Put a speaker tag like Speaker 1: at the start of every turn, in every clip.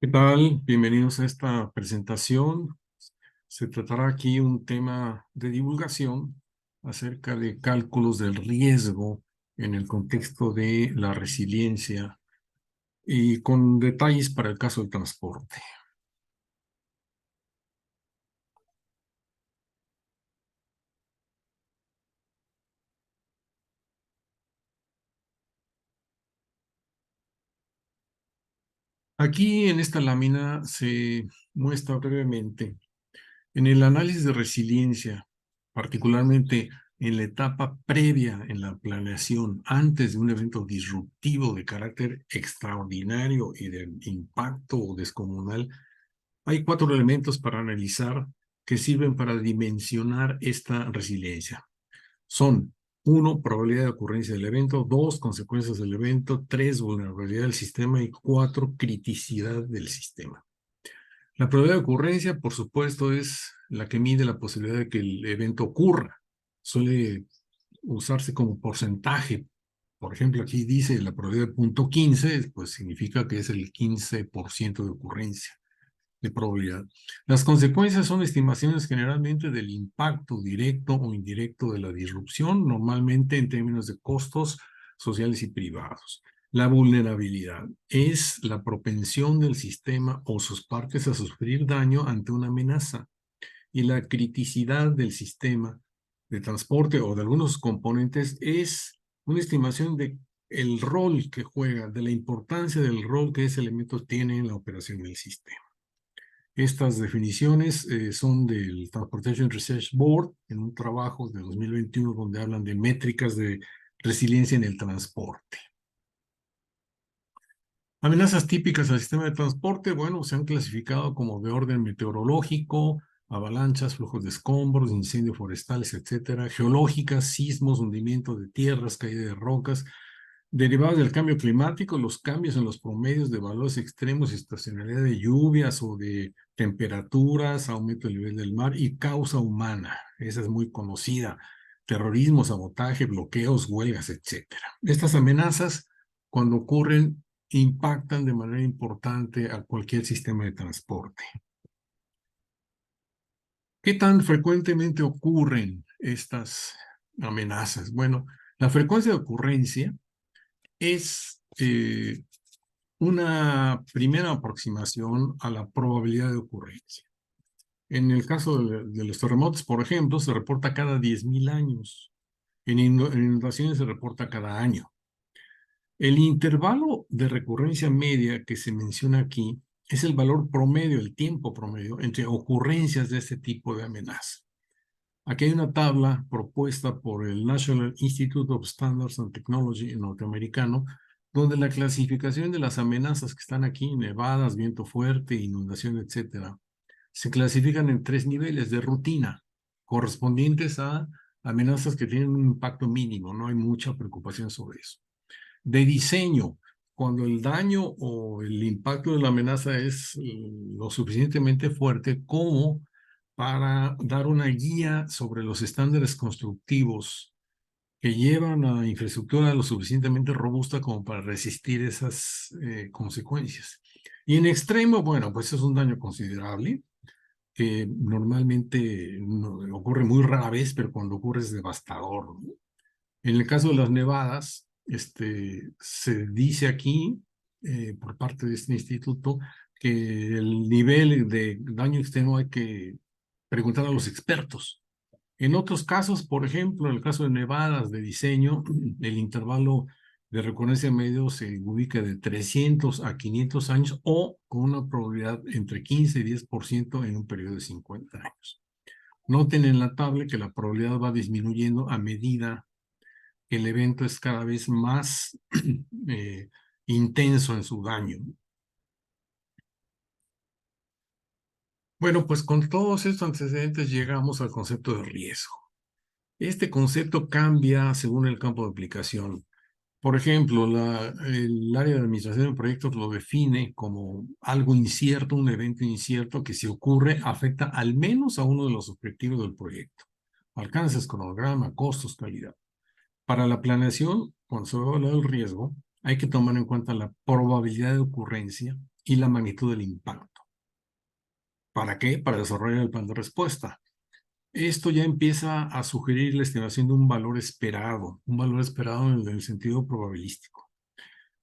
Speaker 1: ¿Qué tal? Bienvenidos a esta presentación. Se tratará aquí un tema de divulgación acerca de cálculos del riesgo en el contexto de la resiliencia y con detalles para el caso del transporte. Aquí en esta lámina se muestra brevemente en el análisis de resiliencia, particularmente en la etapa previa en la planeación, antes de un evento disruptivo de carácter extraordinario y de impacto descomunal, hay 4 elementos para analizar que sirven para dimensionar esta resiliencia. Son: 1, probabilidad de ocurrencia del evento; 2, consecuencias del evento; 3, vulnerabilidad del sistema; y 4, criticidad del sistema. La probabilidad de ocurrencia, por supuesto, es la que mide la posibilidad de que el evento ocurra. Suele usarse como porcentaje. Por ejemplo, aquí dice la probabilidad de 0.15, pues significa que es el 15% de ocurrencia de probabilidad. Las consecuencias son estimaciones generalmente del impacto directo o indirecto de la disrupción, normalmente en términos de costos sociales y privados. La vulnerabilidad es la propensión del sistema o sus partes a sufrir daño ante una amenaza. Y la criticidad del sistema de transporte o de algunos componentes es una estimación de el rol que juega, de la importancia del rol que ese elemento tiene en la operación del sistema. Estas definiciones son del Transportation Research Board, en un trabajo de 2021 donde hablan de métricas de resiliencia en el transporte. Amenazas típicas al sistema de transporte, bueno, se han clasificado como de orden meteorológico, avalanchas, flujos de escombros, incendios forestales, etcétera; geológicas, sismos, hundimiento de tierras, caída de rocas; derivadas del cambio climático, los cambios en los promedios de valores extremos, estacionalidad de lluvias o de temperaturas, aumento del nivel del mar; y causa humana, esa es muy conocida: terrorismo, sabotaje, bloqueos, huelgas, etcétera. Estas amenazas, cuando ocurren, impactan de manera importante a cualquier sistema de transporte. ¿Qué tan frecuentemente ocurren estas amenazas? Bueno, la frecuencia de ocurrencia es una primera aproximación a la probabilidad de ocurrencia. En el caso de los terremotos, por ejemplo, se reporta cada 10.000 años. En inundaciones se reporta cada año. El intervalo de recurrencia media que se menciona aquí es el valor promedio, el tiempo promedio entre ocurrencias de este tipo de amenaza. Aquí hay una tabla propuesta por el National Institute of Standards and Technology norteamericano, donde la clasificación de las amenazas que están aquí, nevadas, viento fuerte, inundación, etcétera, se clasifican en 3 niveles de rutina, correspondientes a amenazas que tienen un impacto mínimo, no hay mucha preocupación sobre eso. De diseño, cuando el daño o el impacto de la amenaza es lo suficientemente fuerte como para dar una guía sobre los estándares constructivos que llevan a infraestructura lo suficientemente robusta como para resistir esas consecuencias. Y en extremo, bueno, pues es un daño considerable que normalmente no, ocurre muy rara vez, pero cuando ocurre es devastador, ¿no? En el caso de las nevadas, se dice aquí, por parte de este instituto, que el nivel de daño extremo hay que preguntar a los expertos. En otros casos, por ejemplo, en el caso de nevadas de diseño, el intervalo de recurrencia medio se ubica de 300 a 500 años o con una probabilidad entre 15 y 10% en un periodo de 50 años. Noten en la tabla que la probabilidad va disminuyendo a medida que el evento es cada vez más intenso en su daño. Bueno, pues con todos estos antecedentes llegamos al concepto de riesgo. Este concepto cambia según el campo de aplicación. Por ejemplo, el área de administración de proyectos lo define como algo incierto, un evento incierto que si ocurre afecta al menos a uno de los objetivos del proyecto: alcances, cronograma, costos, calidad. Para la planeación, cuando se va a evaluar el riesgo, hay que tomar en cuenta la probabilidad de ocurrencia y la magnitud del impacto. ¿Para qué? Para desarrollar el plan de respuesta. Esto ya empieza a sugerir la estimación de un valor esperado en el sentido probabilístico.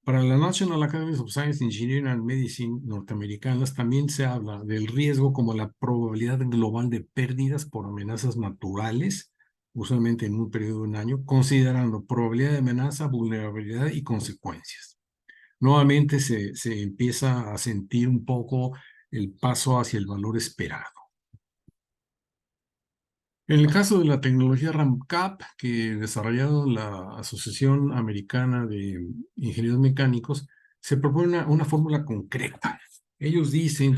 Speaker 1: Para la National Academy of Science, Engineering and Medicine norteamericanas también se habla del riesgo como la probabilidad global de pérdidas por amenazas naturales, usualmente en un periodo de un año, considerando probabilidad de amenaza, vulnerabilidad y consecuencias. Nuevamente se empieza a sentir un poco el paso hacia el valor esperado. En el caso de la tecnología RAMCAP, que desarrollado la Asociación Americana de Ingenieros Mecánicos, se propone una fórmula concreta. Ellos dicen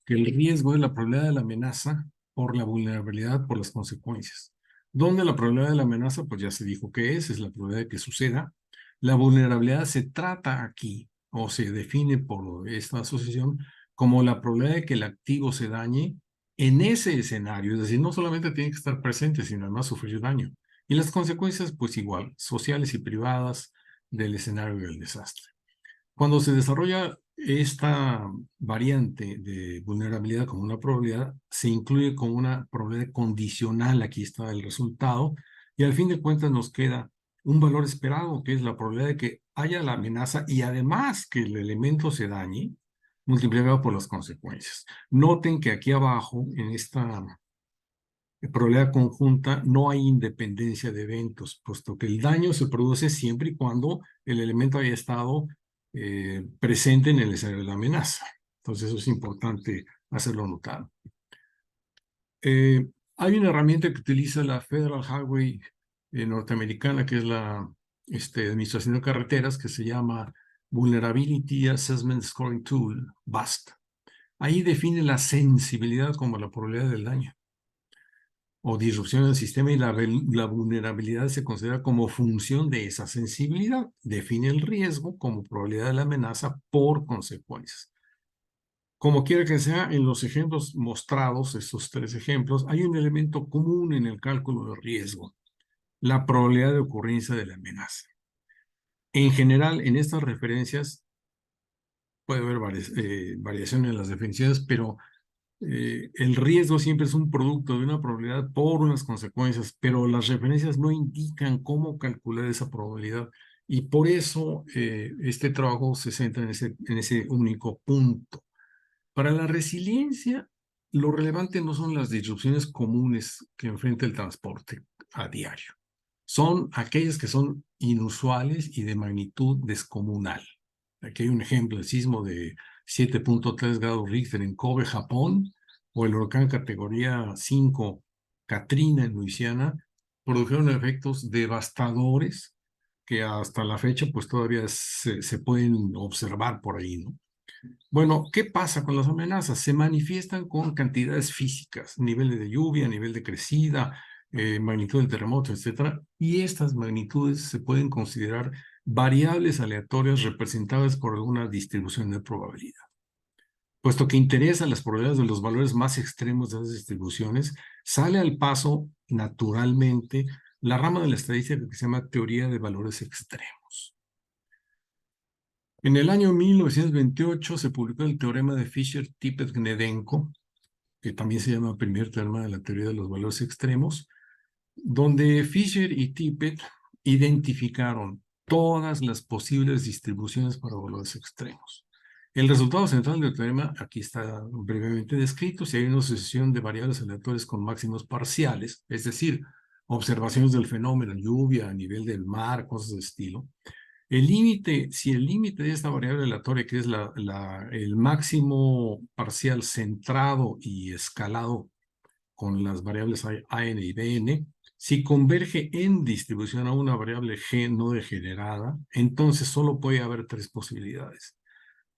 Speaker 1: que el riesgo es la probabilidad de la amenaza por la vulnerabilidad por las consecuencias. Donde la probabilidad de la amenaza, pues ya se dijo que es la probabilidad de que suceda. La vulnerabilidad se trata aquí, o se define por esta asociación, como la probabilidad de que el activo se dañe en ese escenario, es decir, no solamente tiene que estar presente, sino además sufrir daño. Y las consecuencias, pues igual, sociales y privadas del escenario del desastre. Cuando se desarrolla esta variante de vulnerabilidad como una probabilidad, se incluye como una probabilidad condicional, aquí está el resultado, y al fin de cuentas nos queda un valor esperado, que es la probabilidad de que haya la amenaza y además que el elemento se dañe, multiplicado por las consecuencias. Noten que aquí abajo, en esta probabilidad conjunta, no hay independencia de eventos, puesto que el daño se produce siempre y cuando el elemento haya estado presente en el escenario de la amenaza. Entonces eso es importante hacerlo notar. Hay una herramienta que utiliza la Federal Highway norteamericana, que es la Administración de Carreteras, que se llama Vulnerability Assessment Scoring Tool, BAST. Ahí define la sensibilidad como la probabilidad del daño o disrupción del sistema, y la vulnerabilidad se considera como función de esa sensibilidad. Define el riesgo como probabilidad de la amenaza por consecuencias. Como quiera que sea, en los ejemplos mostrados, estos tres ejemplos, hay un elemento común en el cálculo de riesgo: la probabilidad de ocurrencia de la amenaza. En general, en estas referencias puede haber variaciones en las definiciones, pero el riesgo siempre es un producto de una probabilidad por unas consecuencias, pero las referencias no indican cómo calcular esa probabilidad. Y por eso este trabajo se centra en ese único punto. Para la resiliencia, lo relevante no son las disrupciones comunes que enfrenta el transporte a diario. Son aquellas que son inusuales y de magnitud descomunal. Aquí hay un ejemplo: el sismo de 7.3 grados Richter en Kobe, Japón, o el huracán categoría 5 Katrina en Luisiana, produjeron efectos devastadores que hasta la fecha pues todavía se pueden observar por ahí, ¿no? Bueno, ¿qué pasa con las amenazas? Se manifiestan con cantidades físicas, niveles de lluvia, nivel de crecida, magnitud del terremoto, etcétera. Y estas magnitudes se pueden considerar variables aleatorias representadas por alguna distribución de probabilidad. Puesto que interesan las probabilidades de los valores más extremos de esas distribuciones, sale al paso naturalmente la rama de la estadística que se llama teoría de valores extremos. En el año 1928 se publicó el teorema de Fisher-Tippett-Gnedenko, que también se llama primer teorema de la teoría de los valores extremos, donde Fisher y Tippett identificaron todas las posibles distribuciones para valores extremos. El resultado central del teorema aquí está brevemente descrito: si hay una sucesión de variables aleatorias con máximos parciales, es decir, observaciones del fenómeno, lluvia, a nivel del mar, cosas de estilo. Si el límite de esta variable aleatoria, que es el máximo parcial centrado y escalado con las variables AN y BN, si converge en distribución a una variable G no degenerada, entonces solo puede haber tres posibilidades: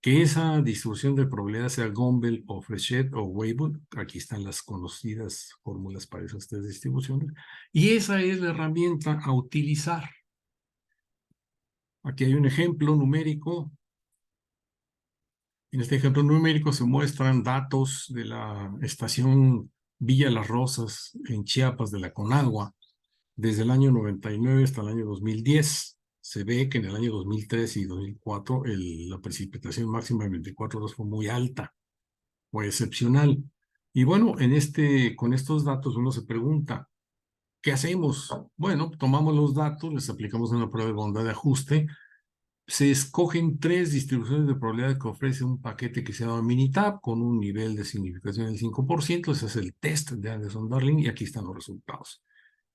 Speaker 1: que esa distribución de probabilidad sea Gumbel o Fréchet o Weibull. Aquí están las conocidas fórmulas para esas tres distribuciones, y esa es la herramienta a utilizar. Aquí hay un ejemplo numérico. En este ejemplo numérico se muestran datos de la estación Villa Las Rosas en Chiapas de la Conagua desde el año 99 hasta el año 2010. Se ve que en el año 2003 y 2004 la precipitación máxima de 24 horas fue muy alta, fue excepcional. Y bueno, con estos datos uno se pregunta, ¿qué hacemos? Bueno, tomamos los datos, les aplicamos una prueba de bondad de ajuste, se escogen 3 distribuciones de probabilidad que ofrece un paquete que se llama Minitab con un nivel de significación del 5%, ese es el test de Anderson-Darling y aquí están los resultados.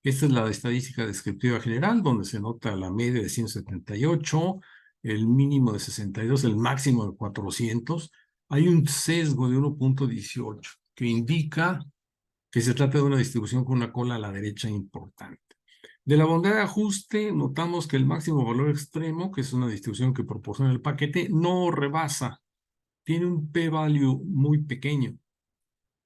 Speaker 1: Esta es la estadística descriptiva general, donde se nota la media de 178, el mínimo de 62, el máximo de 400. Hay un sesgo de 1.18 que indica que se trata de una distribución con una cola a la derecha importante. De la bondad de ajuste, notamos que el máximo valor extremo, que es una distribución que proporciona el paquete, no rebasa, tiene un p-value muy pequeño.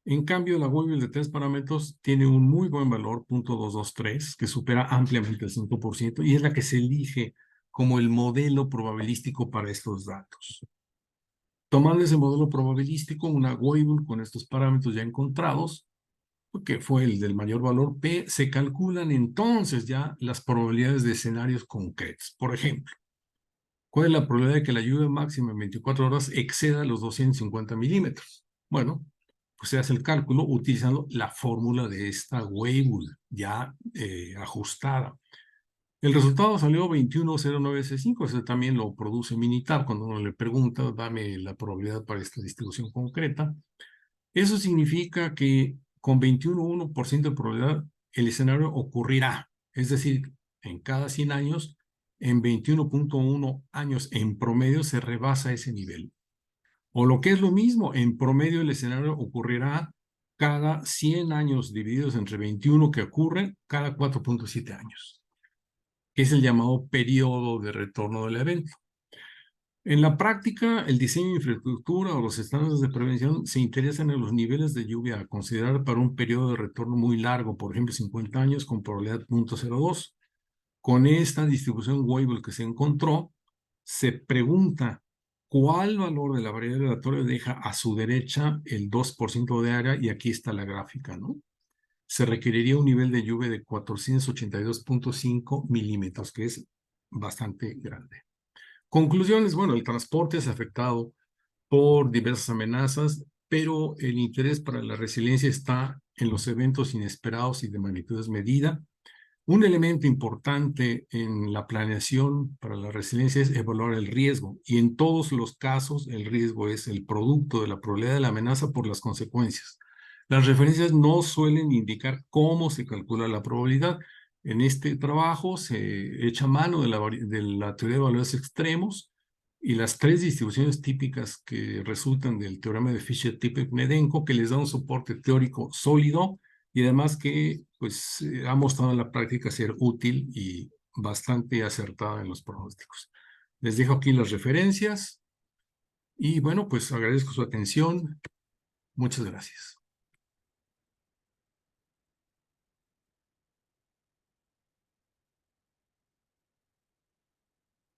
Speaker 1: En cambio, la Weibull de 3 parámetros tiene un muy buen valor, 0.223, que supera ampliamente el 5% y es la que se elige como el modelo probabilístico para estos datos. Tomando ese modelo probabilístico, una Weibull con estos parámetros ya encontrados, que fue el del mayor valor P, se calculan entonces ya las probabilidades de escenarios concretos. Por ejemplo, ¿cuál es la probabilidad de que la lluvia máxima en 24 horas exceda los 250 milímetros? Bueno, pues se hace el cálculo utilizando la fórmula de esta Weibull ya ajustada. El resultado salió 21,0965, eso también lo produce Minitab cuando uno le pregunta, dame la probabilidad para esta distribución concreta. Eso significa que con 21,1% de probabilidad el escenario ocurrirá, es decir, en cada 100 años, en 21,1 años en promedio se rebasa ese nivel. O lo que es lo mismo, en promedio el escenario ocurrirá cada 100 años divididos entre 21 que ocurren cada 4.7 años, que es el llamado periodo de retorno del evento. En la práctica, el diseño de infraestructura o los estándares de prevención se interesan en los niveles de lluvia a considerar para un periodo de retorno muy largo, por ejemplo, 50 años con probabilidad 0.02. Con esta distribución Weibull que se encontró, se pregunta cuál valor de la variable aleatoria deja a su derecha el 2% de área, y aquí está la gráfica, ¿no? Se requeriría un nivel de lluvia de 482.5 milímetros, que es bastante grande. Conclusiones, bueno, el transporte es afectado por diversas amenazas, pero el interés para la resiliencia está en los eventos inesperados y de magnitud desmedida. Un elemento importante en la planeación para la resiliencia es evaluar el riesgo, y en todos los casos el riesgo es el producto de la probabilidad de la amenaza por las consecuencias. Las referencias no suelen indicar cómo se calcula la probabilidad. En este trabajo se echa mano de la teoría de valores extremos y las 3 distribuciones típicas que resultan del teorema de Fisher-Tippett-Medenko, que les da un soporte teórico sólido y además que pues, ha mostrado en la práctica ser útil y bastante acertada en los pronósticos. Les dejo aquí las referencias y bueno, pues agradezco su atención. Muchas gracias.